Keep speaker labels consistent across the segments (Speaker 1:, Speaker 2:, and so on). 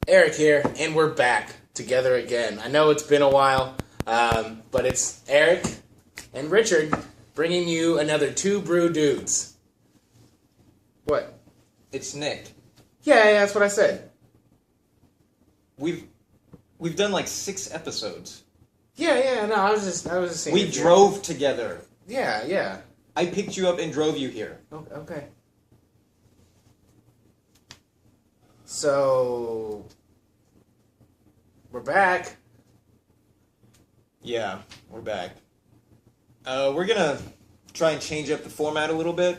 Speaker 1: Eric here, and we're back together again. I know it's been a while, but it's Eric and Richard bringing you another Two Brew Dudes. What?
Speaker 2: It's Nick.
Speaker 1: Yeah, that's what I said.
Speaker 2: We've done like 6 episodes.
Speaker 1: Yeah. No, I was just saying.
Speaker 2: We drove together.
Speaker 1: Yeah.
Speaker 2: I picked you up and drove you here.
Speaker 1: Okay. So we're back.
Speaker 2: Yeah, we're back. We're gonna try and change up the format a little bit.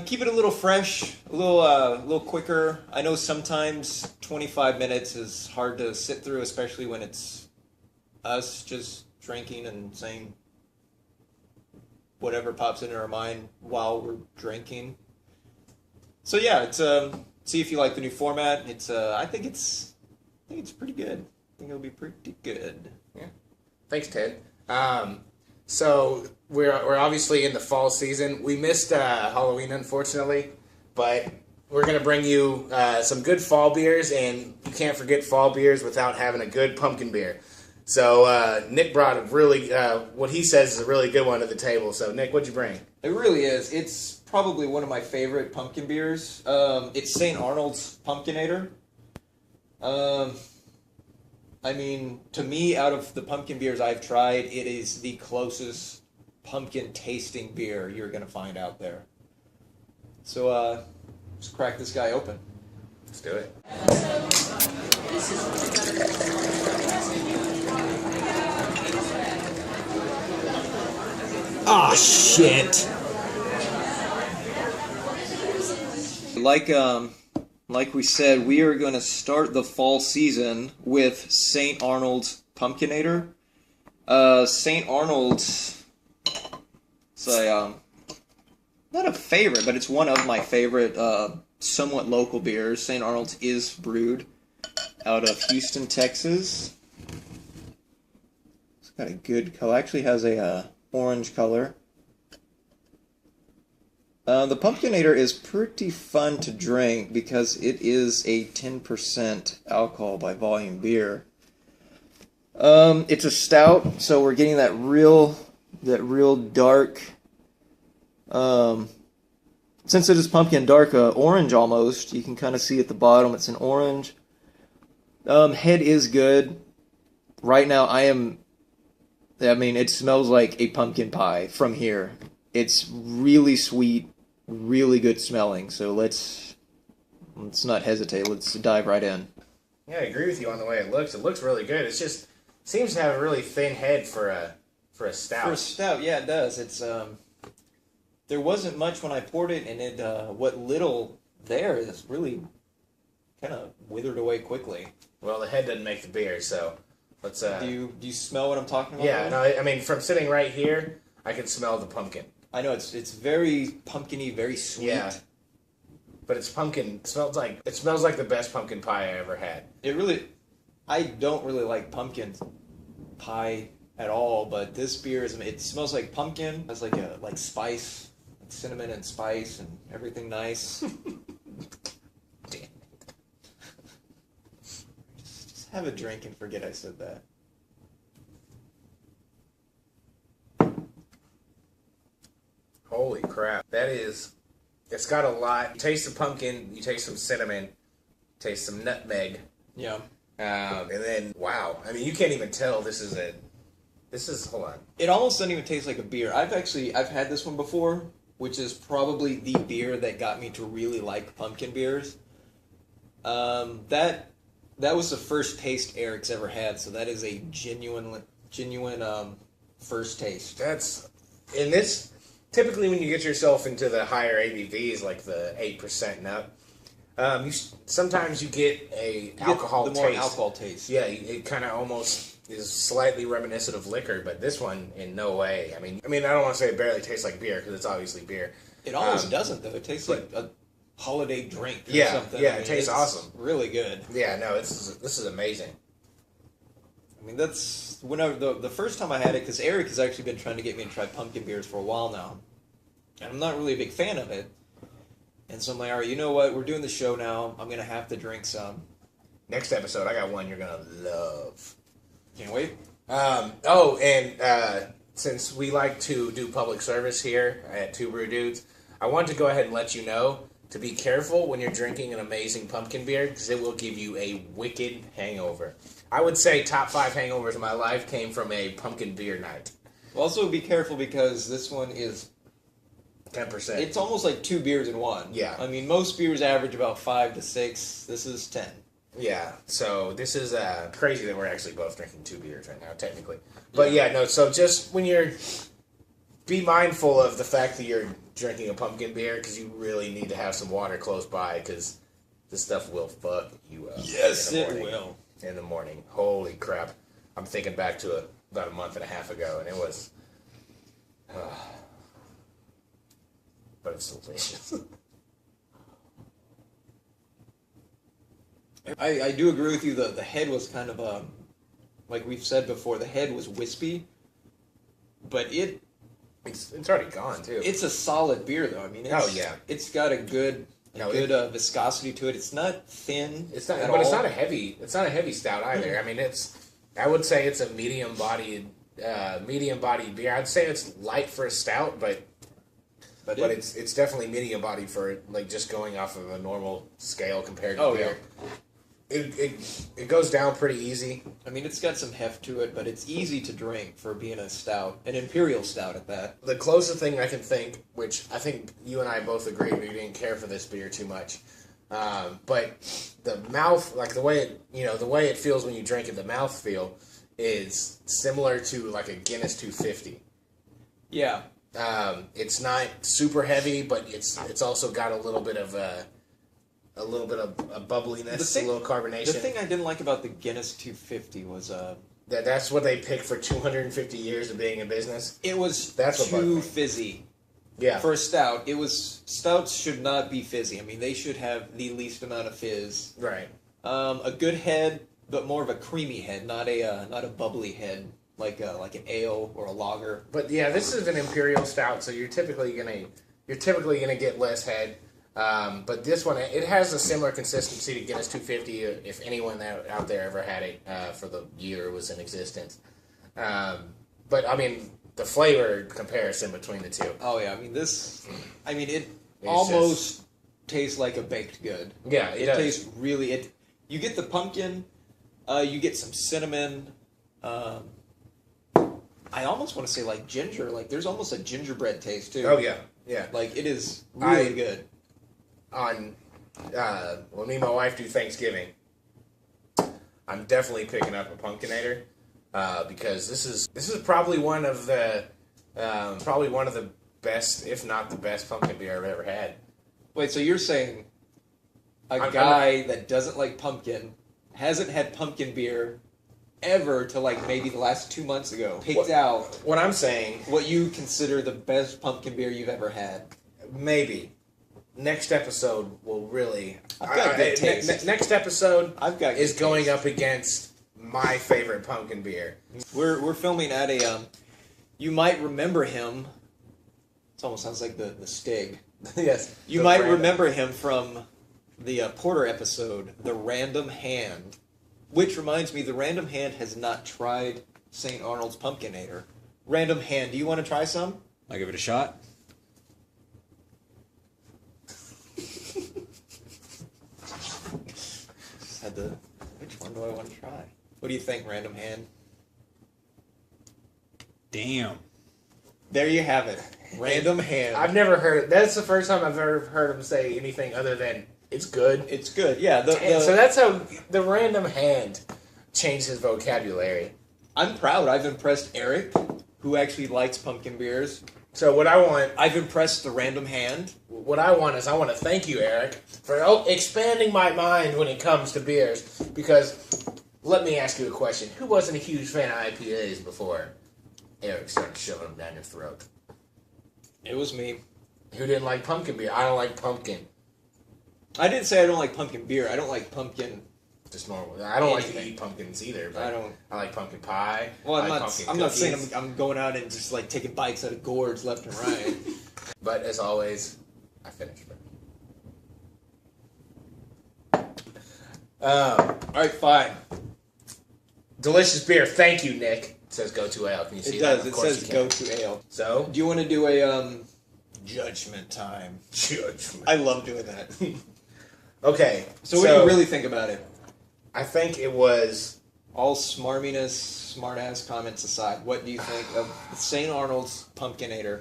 Speaker 2: Keep it a little fresh, a little quicker. I know sometimes 25 minutes is hard to sit through, especially when it's us just drinking and saying whatever pops into our mind while we're drinking. So yeah, it's see if you like the new format. It's I think it's pretty good. I think it'll be pretty good.
Speaker 1: Yeah. Thanks, Ted. So we're obviously in the fall season. We missed Halloween, unfortunately, but we're gonna bring you some good fall beers, and you can't forget fall beers without having a good pumpkin beer. So Nick brought a really what he says is a really good one to the table. So Nick, what'd you bring?
Speaker 2: It really is. It's probably one of my favorite pumpkin beers. It's Saint Arnolds Pumpkinator. I mean, to me, out of the pumpkin beers I've tried, it is the closest pumpkin tasting beer you're going to find out there. So, let's crack this guy open.
Speaker 1: Let's do it.
Speaker 2: Ah, shit! Like we said, we are going to start the fall season with Saint Arnolds Pumpkinator. Saint Arnolds, it's not a favorite, but it's one of my favorite, somewhat local beers. Saint Arnolds is brewed out of Houston, Texas. It's got a good color. Actually has a orange color. The Pumpkinator is pretty fun to drink because it is a 10% alcohol by volume beer. It's a stout, so we're getting that real dark, since it is pumpkin, dark orange almost. You can kind of see at the bottom it's an orange. Head is good. Right now it smells like a pumpkin pie from here. It's really sweet. Really good smelling, so let's not hesitate. Let's dive right in.
Speaker 1: Yeah, I agree with you on the way it looks. It looks really good. It's just seems to have a really thin head for a stout.
Speaker 2: For a stout, yeah, it does. It's there wasn't much when I poured it, and it what little there is really kind of withered away quickly.
Speaker 1: Well, the head doesn't make the beer, so let's.
Speaker 2: Do you smell what I'm talking about?
Speaker 1: Yeah, no, I mean from sitting right here, I can smell the pumpkin.
Speaker 2: I know it's very pumpkin-y, very sweet.
Speaker 1: Yeah, but it's pumpkin. It smells like the best pumpkin pie I ever had.
Speaker 2: I don't really like pumpkin pie at all, but this beer it smells like pumpkin. It has like spice, like cinnamon and spice and everything nice.
Speaker 1: Damn it.
Speaker 2: Just have a drink and forget I said that.
Speaker 1: Holy crap. It's got a lot. You taste the pumpkin, you taste some cinnamon, taste some nutmeg.
Speaker 2: Yeah.
Speaker 1: And then, wow. I mean, you can't even tell hold on.
Speaker 2: It almost doesn't even taste like a beer. I've had this one before, which is probably the beer that got me to really like pumpkin beers. That was the first taste Eric's ever had, so that is a genuine first taste.
Speaker 1: Typically, when you get yourself into the higher ABVs, like the 8% and up, sometimes you get the
Speaker 2: more alcohol taste.
Speaker 1: Yeah, it kind of almost is slightly reminiscent of liquor, but this one, in no way. I mean, I don't want to say it barely tastes like beer, because it's obviously beer.
Speaker 2: It almost doesn't, though. It tastes like a holiday drink or something.
Speaker 1: Yeah, it tastes awesome.
Speaker 2: Really good.
Speaker 1: Yeah, no, this is amazing.
Speaker 2: I mean, that's whenever the first time I had it, because Eric has actually been trying to get me to try pumpkin beers for a while now, and I'm not really a big fan of it. And so I'm like, all right, you know what? We're doing the show now. I'm gonna have to drink some.
Speaker 1: next episode, I got one you're gonna love.
Speaker 2: Can't wait.
Speaker 1: Since we like to do public service here at Two Brew Dudes, I want to go ahead and let you know to be careful when you're drinking an amazing pumpkin beer because it will give you a wicked hangover. I would say top 5 hangovers of my life came from a pumpkin beer night.
Speaker 2: Also, be careful because this one is
Speaker 1: 10%.
Speaker 2: It's almost like 2 beers in one.
Speaker 1: Yeah.
Speaker 2: I mean, most beers average about 5 to 6. This is 10.
Speaker 1: Yeah, so this is crazy that we're actually both drinking 2 beers right now, technically. But so just when you're... Be mindful of the fact that you're drinking a pumpkin beer because you really need to have some water close by because this stuff will fuck you up.
Speaker 2: Yes, it will.
Speaker 1: In the morning. Holy crap. I'm thinking back to about a month and a half ago, and it was... but it's delicious.
Speaker 2: I do agree with you. The head was kind of, like we've said before, the head was wispy, but
Speaker 1: it's already gone, too.
Speaker 2: It's a solid beer, though. I mean, it's got a good viscosity to it. It's not thin.
Speaker 1: It's not, but it's not a heavy stout either. I mean, I would say it's a medium bodied beer. I'd say it's light for a stout, but it's definitely medium bodied for like just going off of a normal scale compared to beer. Yeah. It goes down pretty easy.
Speaker 2: I mean, it's got some heft to it, but it's easy to drink for being a stout, an imperial stout at that.
Speaker 1: The closest thing I can think, which I think you and I both agreed we didn't care for this beer too much, but the mouth, like the way it feels when you drink it, the mouth feel is similar to like a Guinness 250.
Speaker 2: Yeah.
Speaker 1: It's not super heavy, but it's also got a little bit of a bubbliness, a little carbonation.
Speaker 2: The thing I didn't like about the Guinness 250 was
Speaker 1: that's what they picked for 250 years of being in business.
Speaker 2: It was too fizzy.
Speaker 1: Yeah.
Speaker 2: For a stout, stouts should not be fizzy. I mean, they should have the least amount of fizz.
Speaker 1: Right.
Speaker 2: A good head, but more of a creamy head, not a bubbly head like an ale or a lager.
Speaker 1: But yeah, this is an imperial stout, so you're typically gonna get less head. But this one, it has a similar consistency to Guinness 250 if anyone out there ever had it for the year it was in existence. But, I mean, the flavor comparison between the two.
Speaker 2: Oh, yeah. It almost tastes like a baked good.
Speaker 1: Yeah, it does.
Speaker 2: Tastes really... You get the pumpkin, you get some cinnamon, I almost want to say like ginger. Like, there's almost a gingerbread taste, too.
Speaker 1: Oh, yeah. Yeah.
Speaker 2: Like, it is really good.
Speaker 1: When me and my wife do Thanksgiving, I'm definitely picking up a Pumpkinator because this is probably one of the best, if not the best, pumpkin beer I've ever had.
Speaker 2: Wait, so you're saying a guy that doesn't like pumpkin, hasn't had pumpkin beer ever till like maybe the last 2 months ago, picked out
Speaker 1: what I'm saying,
Speaker 2: what you consider the best pumpkin beer you've ever had?
Speaker 1: Maybe. Next episode will really...
Speaker 2: Next
Speaker 1: episode is going up against my favorite pumpkin beer.
Speaker 2: We're filming at a... you might remember him. It almost sounds like the Stig.
Speaker 1: Yes.
Speaker 2: You might remember him from the Porter episode, The Random Hand. Which reminds me, The Random Hand has not tried Saint Arnolds Pumpkinator. Random Hand, do you want to try some?
Speaker 3: I'll give it a shot.
Speaker 2: Which one do I want to try? What do you think, Random Hand?
Speaker 3: Damn.
Speaker 2: There you have it. Random Hand.
Speaker 1: I've never heard it. That's the first time I've ever heard him say anything other than, it's good.
Speaker 2: It's good, yeah.
Speaker 1: So that's how the Random Hand changed his vocabulary.
Speaker 2: I'm proud. I've impressed Eric, who actually likes pumpkin beers.
Speaker 1: So what I want...
Speaker 2: I've impressed the Random Hand.
Speaker 1: What I want is I want to thank you, Eric, for expanding my mind when it comes to beers. Because, let me ask you a question. Who wasn't a huge fan of IPAs before Eric started shoving them down your throat?
Speaker 2: It was me.
Speaker 1: Who didn't like pumpkin beer? I don't like pumpkin.
Speaker 2: I didn't say I don't like pumpkin beer. I don't like pumpkin...
Speaker 1: Just normal. I don't like to eat pumpkins either, but I like pumpkin pie.
Speaker 2: Well, I'm not saying I'm going out and just like taking bites out of gourds left and right.
Speaker 1: But as always, I finished.
Speaker 2: right, fine.
Speaker 1: Delicious beer. Thank you, Nick. It says go to ale. Can you see
Speaker 2: It
Speaker 1: that?
Speaker 2: does.
Speaker 1: Of
Speaker 2: It
Speaker 1: course
Speaker 2: says
Speaker 1: you can.
Speaker 2: go to ale.
Speaker 1: So?
Speaker 2: Do you want to do a judgment time?
Speaker 1: Judgment.
Speaker 2: I love doing that.
Speaker 1: Okay.
Speaker 2: So what do you really think about it?
Speaker 1: I think it was...
Speaker 2: All smarminess, smart-ass comments aside, what do you think of Saint Arnolds Pumpkinator?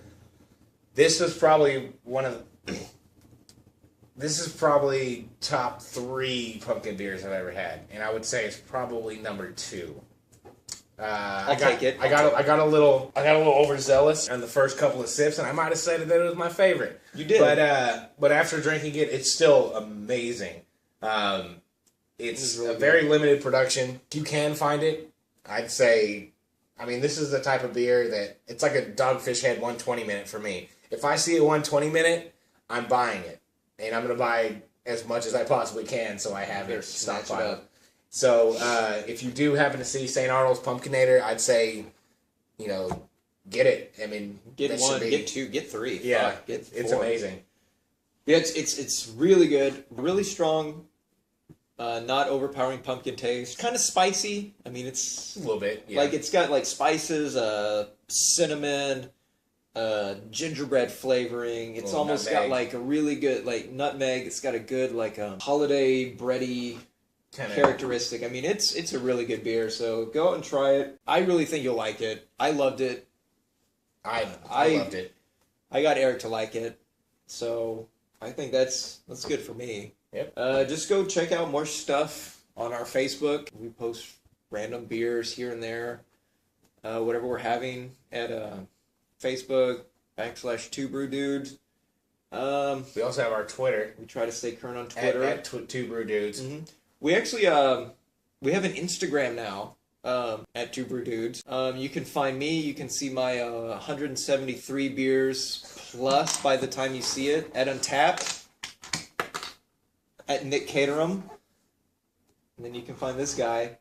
Speaker 1: This was probably one of... This is probably top 3 pumpkin beers I've ever had. And I would say it's probably number 2.
Speaker 2: I'll take it.
Speaker 1: I got a little overzealous on the first couple of sips, and I might have said that it was my favorite.
Speaker 2: You did.
Speaker 1: But after drinking it, it's still amazing. It's
Speaker 2: really
Speaker 1: a very limited production. If you can find it, I'd say, I mean, this is the type of beer that, it's like a Dogfish Head 120 minute for me. If I see a 120 minute, I'm buying it. And I'm going to buy as much as I possibly can so I have it stockpiled. So if you do happen to see Saint Arnolds Pumpkinator, I'd say, get it. I mean,
Speaker 2: get 1, get 2, get 3.
Speaker 1: Yeah,
Speaker 2: get 4.
Speaker 1: It's amazing.
Speaker 2: Yeah, it's really good, really strong, not overpowering pumpkin taste. Kind of spicy. I mean, it's
Speaker 1: a little bit. Yeah.
Speaker 2: Like it's got like spices, cinnamon, gingerbread flavoring. It's almost got like a really good like nutmeg. It's got a good like holiday bready characteristic. I mean, it's a really good beer. So go out and try it. I really think you'll like it. I loved it.
Speaker 1: I loved it.
Speaker 2: I got Eric to like it. So I think that's good for me.
Speaker 1: Yep.
Speaker 2: Just go check out more stuff on our Facebook. We post random beers here and there. Whatever we're having at Facebook /twobrewdudes.
Speaker 1: We also have our Twitter.
Speaker 2: We try to stay current on Twitter.
Speaker 1: At twobrewdudes.
Speaker 2: Mm-hmm. We actually we have an Instagram now at twobrewdudes. You can find me. You can see my 173 beers plus by the time you see it at Untapped. At Nick Caterham. And then you can find this guy.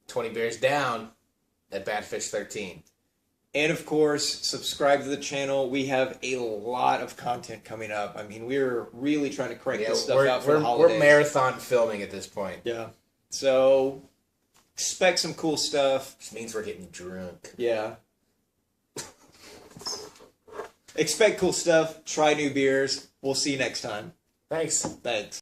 Speaker 1: 20 beers down at Badfish13.
Speaker 2: And of course, subscribe to the channel. We have a lot of content coming up. I mean, we're really trying to crank this stuff out for the holidays.
Speaker 1: We're marathon filming at this point.
Speaker 2: Yeah. So, expect some cool stuff.
Speaker 1: Which means we're getting drunk.
Speaker 2: Yeah. Expect cool stuff. Try new beers. We'll see you next time.
Speaker 1: Thanks.
Speaker 2: Thanks.